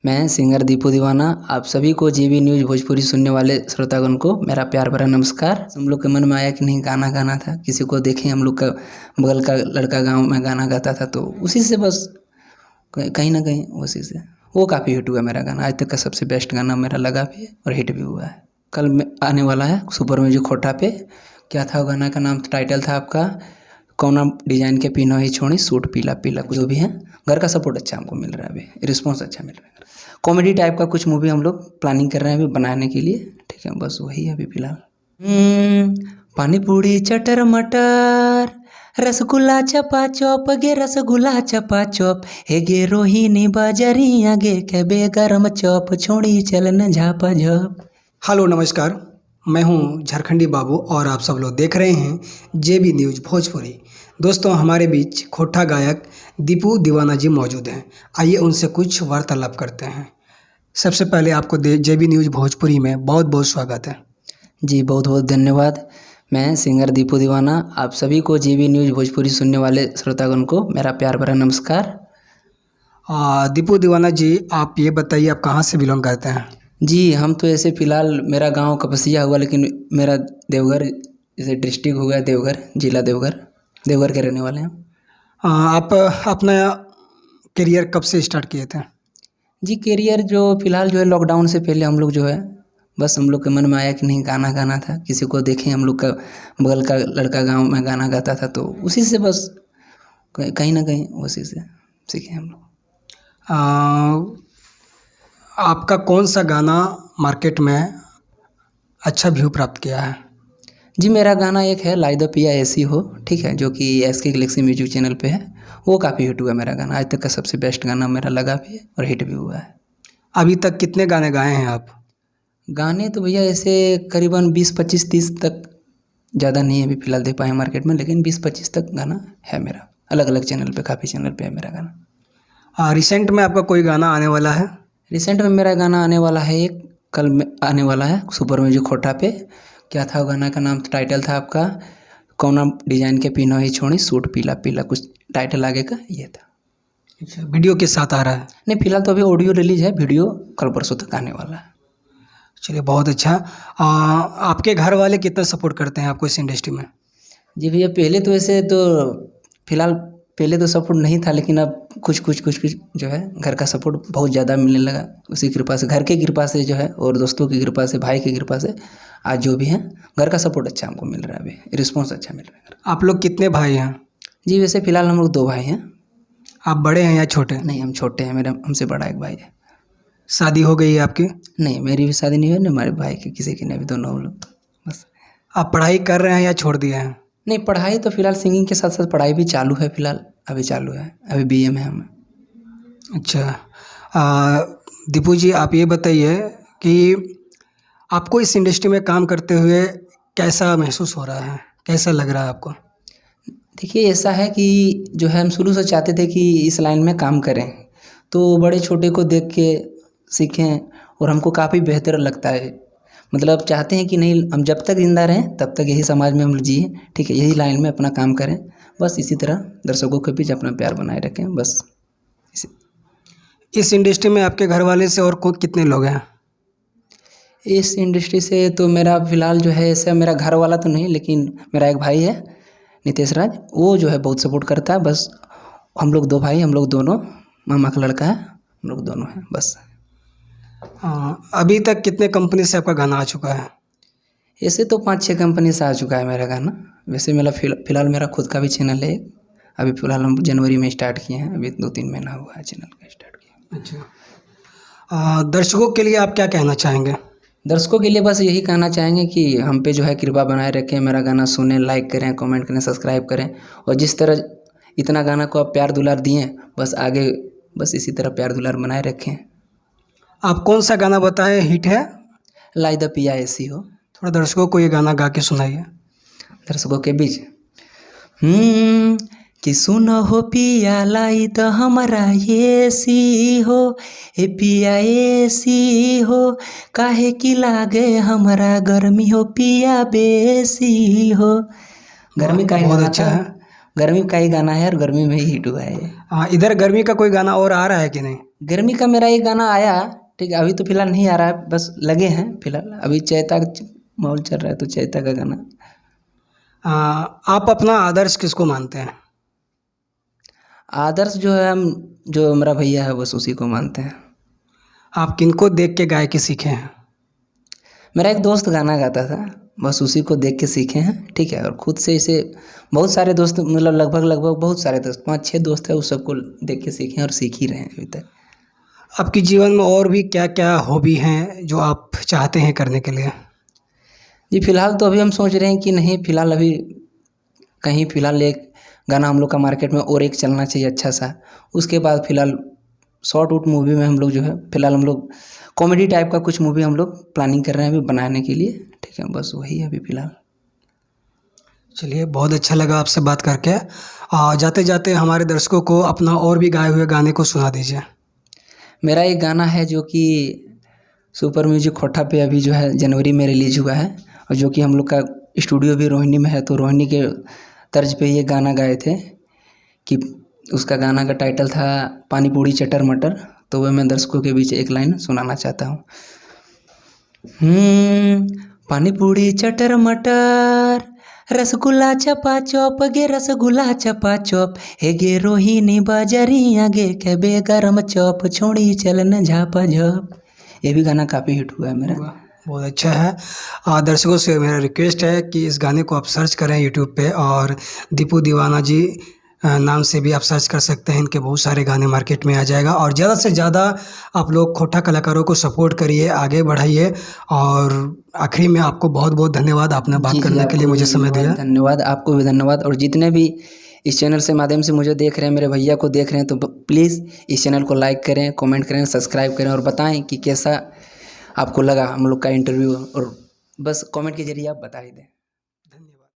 मैं सिंगर दीपू दीवाना आप सभी को जेबी न्यूज़ भोजपुरी सुनने वाले श्रोतागण को मेरा प्यार भरा नमस्कार। हम लोग के मन में आया कि नहीं गाना गाना था, किसी को देखें हम लोग का बगल का लड़का गांव में गाना गाता था तो उसी से बस कहीं ना कहीं उसी से वो काफ़ी हिट हुआ मेरा गाना। आज तक का सबसे बेस्ट गाना मेरा लगा भी है और हिट भी हुआ है। कल में आने वाला है सुपर म्यूजिक खोटा पे। क्या था वो गाना का नाम, टाइटल था आपका कौना डिजाइन के पीनो ही छोड़ी सूट पीला पीला, जो भी है। घर का सपोर्ट अच्छा हमको मिल रहा है, अभी रिस्पॉन्स अच्छा मिल रहा है। कॉमेडी टाइप का कुछ मूवी हम लोग प्लानिंग कर रहे हैं अभी बनाने के लिए, ठीक है। बस वही है अभी फिलहाल। पानी पूड़ी चटर मटर रसगुल्ला चपा चौप गे रसगुल्ला चपा चौप हे गे रोहिणी बाजरिया गे के बे गरम चौप छोड़ी चलन झापा झप। हेलो नमस्कार, मैं हूं झारखंडी बाबू और आप सब लोग देख रहे हैं जेबी न्यूज़ भोजपुरी। दोस्तों, हमारे बीच खोटा गायक दीपू दीवाना जी मौजूद हैं। आइए उनसे कुछ वार्तालाप करते हैं। सबसे पहले आपको जेबी न्यूज़ भोजपुरी में बहुत बहुत स्वागत है। जी बहुत बहुत धन्यवाद। मैं सिंगर दीपू दीवाना आप सभी को जेबी न्यूज़ भोजपुरी सुनने वाले श्रोतागण को मेरा प्यार भरा नमस्कार। दीपू दीवाना जी, आप ये बताइए आप कहाँ से बिलोंग करते हैं? जी हम तो ऐसे फ़िलहाल मेरा गांव कपसिया हुआ, लेकिन मेरा देवघर जैसे डिस्ट्रिक्ट हो गया, देवघर जिला देवघर के रहने वाले हैं। आप अपना करियर कब से स्टार्ट किए थे? जी करियर जो फ़िलहाल जो है लॉकडाउन से पहले हम लोग जो है बस हम लोग के मन में आया कि नहीं गाना गाना था, किसी को देखें हम लोग का बगल का लड़का गांव में गाना गाता था तो उसी से बस कहीं ना कहीं उसी से सीखे हम लोग। आपका कौन सा गाना मार्केट में अच्छा व्यू प्राप्त किया है? जी मेरा गाना एक है लाई द पिया ऐसी हो, ठीक है, जो कि SK गैलेक्सी म्यूजिक चैनल पे है। वो काफ़ी हिट हुआ मेरा गाना, आज तक का सबसे बेस्ट गाना मेरा लगा भी है और हिट भी हुआ है। अभी तक कितने गाने गाए हैं आप? गाने तो भैया ऐसे करीबन 20-25-30 तक, ज़्यादा नहीं है अभी फ़िलहाल दे पाए मार्केट में, लेकिन 20-25 तक गाना है मेरा, अलग अलग चैनल पे, काफ़ी चैनल पे है मेरा गाना। रिसेंट में आपका कोई गाना आने वाला है? रिसेंट में मेरा गाना आने वाला है एक, कल में आने वाला है सुपर म्यूजिक खोटा पे। क्या था वो गाना का नाम, टाइटल था आपका कौना डिजाइन के पीनो ही छोड़ी सूट पीला पीला, कुछ टाइटल आगे का ये था। अच्छा, वीडियो के साथ आ रहा है? नहीं फिलहाल तो अभी ऑडियो रिलीज है, वीडियो कल परसों तक आने वाला है। चलिए बहुत अच्छा। आपके घर वाले कितना सपोर्ट करते हैं आपको इस इंडस्ट्री में? जी भैया पहले तो ऐसे तो फिलहाल पहले तो सपोर्ट नहीं था, लेकिन अब कुछ जो है घर का सपोर्ट बहुत ज़्यादा मिलने लगा, उसी कृपा से, घर के कृपा से जो है और दोस्तों की कृपा से, भाई की कृपा से आज जो भी है घर का सपोर्ट अच्छा हमको मिल रहा है, अभी रिस्पॉन्स अच्छा मिल रहा है। आप लोग कितने भाई हैं? जी वैसे फ़िलहाल हम लोग 2 भाई हैं। आप बड़े हैं या छोटे? नहीं हम छोटे हैं, मेरा हमसे बड़ा एक भाई है। शादी हो गई है आपकी? नहीं मेरी भी शादी नहीं हुई, नहीं हमारे भाई की किसी की नहीं, अभी दोनों हम लोग बस। आप पढ़ाई कर रहे हैं या छोड़ दिए हैं? नहीं पढ़ाई तो फ़िलहाल सिंगिंग के साथ साथ पढ़ाई भी चालू है, फ़िलहाल अभी चालू है, अभी BA में हम। अच्छा, दीपू जी आप ये बताइए कि आपको इस इंडस्ट्री में काम करते हुए कैसा महसूस हो रहा है, कैसा लग रहा है आपको? देखिए ऐसा है कि जो है हम शुरू से चाहते थे कि इस लाइन में काम करें, तो बड़े छोटे को देख के सीखें और हमको काफ़ी बेहतर लगता है। मतलब चाहते हैं कि नहीं हम जब तक ज़िंदा रहें तब तक यही समाज में हम जिए, ठीक है, यही लाइन में अपना काम करें, बस इसी तरह दर्शकों के बीच अपना प्यार बनाए रखें, बस इसी। इस इंडस्ट्री में आपके घर वाले से और कितने लोग हैं? इस इंडस्ट्री से तो मेरा फ़िलहाल जो है ऐसा मेरा घर वाला तो नहीं, लेकिन मेरा एक भाई है नितेश राज, वो जो है बहुत सपोर्ट करता है। बस हम लोग 2 भाई, हम लोग दोनों मामा का लड़का है, हम लोग दोनों हैं बस। अभी तक कितने कंपनी से आपका गाना आ चुका है? ऐसे तो 5-6 कंपनी से आ चुका है मेरा गाना। वैसे मेरा फ़िलहाल मेरा खुद का भी चैनल है, अभी फ़िलहाल हम जनवरी में स्टार्ट किए हैं, अभी 2-3 महीना हुआ है चैनल का स्टार्ट किया। अच्छा, दर्शकों के लिए आप क्या कहना चाहेंगे? दर्शकों के लिए बस यही कहना चाहेंगे कि हम पे जो है कृपा बनाए रखें, मेरा गाना सुनें, लाइक करें, कमेंट करें, सब्सक्राइब करें, और जिस तरह इतना गाना को आप प्यार दुलार दिए बस आगे बस इसी तरह प्यार दुलार बनाए रखें। आप कौन सा गाना बताएं हिट है? लाई द पिया ऐसी हो। थोड़ा दर्शकों को ये गाना गा के सुनाइए। दर्शकों के बीच कि सुनो हो पिया लाई द हमारा ऐसी हो, ए पिया ऐसी हो, काहे की लागे हमारा गर्मी हो पिया बेसी हो। गर्मी का ही बहुत गाना अच्छा था, है। गर्मी का ही गाना है और गर्मी में ही हिट हुआ है। हाँ, इधर गर्मी का कोई गाना और आ रहा है कि नहीं? गर्मी का मेरा एक गाना आया, ठीक है, अभी तो फिलहाल नहीं आ रहा है, बस लगे हैं फिलहाल। अभी चैता माहौल चल रहा है तो चैता का गाना। आप अपना आदर्श किसको मानते हैं? आदर्श जो है, हम जो मेरा भैया है बस उसी को मानते हैं। आप किनको देख के गायकी सीखे हैं? मेरा एक दोस्त गाना गाता था, बस उसी को देख के सीखे हैं, ठीक है। और खुद से इसे बहुत सारे दोस्त, मतलब लगभग बहुत सारे दोस्त, 5-6 दोस्त हैं, उस सबको देख के सीखे हैं और सीख ही रहे हैं अभी तक। आपके जीवन में और भी क्या क्या हॉबी हैं जो आप चाहते हैं करने के लिए? जी फिलहाल तो अभी हम सोच रहे हैं कि नहीं, फिलहाल अभी कहीं फिलहाल एक गाना हम लोग का मार्केट में और एक चलना चाहिए अच्छा सा। उसके बाद फिलहाल शॉर्ट वुट मूवी में हम लोग जो है, फिलहाल हम लोग कॉमेडी टाइप का कुछ मूवी हम लोग प्लानिंग कर रहे हैं अभी बनाने के लिए, ठीक है। बस वही है अभी फिलहाल। चलिए, बहुत अच्छा लगा आपसे बात करके। जाते जाते हमारे दर्शकों को अपना और भी गाए हुए गाने को सुना दीजिए। मेरा एक गाना है जो कि सुपर म्यूजिक खोटा पे अभी जो है जनवरी में रिलीज हुआ है, और जो कि हम लोग का स्टूडियो भी रोहिणी में है, तो रोहिणी के तर्ज पे ये गाना गाए थे कि उसका गाना का टाइटल था पानी पूड़ी चटर मटर। तो वह मैं दर्शकों के बीच एक लाइन सुनाना चाहता हूँ। पानी पूड़ी चटर मटर, रसगुल्ला चपा चौप गे रसगुल्ला चपा चौप, हे गे रोहिणी बाजरिया गे के बेगरम चौप, छोड़ी चलन झापा झप। ये भी गाना काफ़ी हिट हुआ है मेरा। बहुत अच्छा है। दर्शकों से मेरा रिक्वेस्ट है कि इस गाने को आप सर्च करें यूट्यूब पे, और दीपू दीवाना जी नाम से भी आप सर्च कर सकते हैं। इनके बहुत सारे गाने मार्केट में आ जाएगा। और ज़्यादा से ज़्यादा आप लोग खोटा कलाकारों को सपोर्ट करिए, आगे बढ़ाइए। और आखिरी में आपको बहुत बहुत धन्यवाद, आपने बात करने के लिए मुझे समय दिया। धन्यवाद, आपको भी धन्यवाद। और जितने भी इस चैनल से माध्यम से मुझे देख रहे हैं, मेरे भैया को देख रहे हैं, तो प्लीज़ इस चैनल को लाइक करें, कमेंट करें, सब्सक्राइब करें, और बताएं कि कैसा आपको लगा हम लोग का इंटरव्यू। और बस कमेंट के जरिए आप बता ही दें।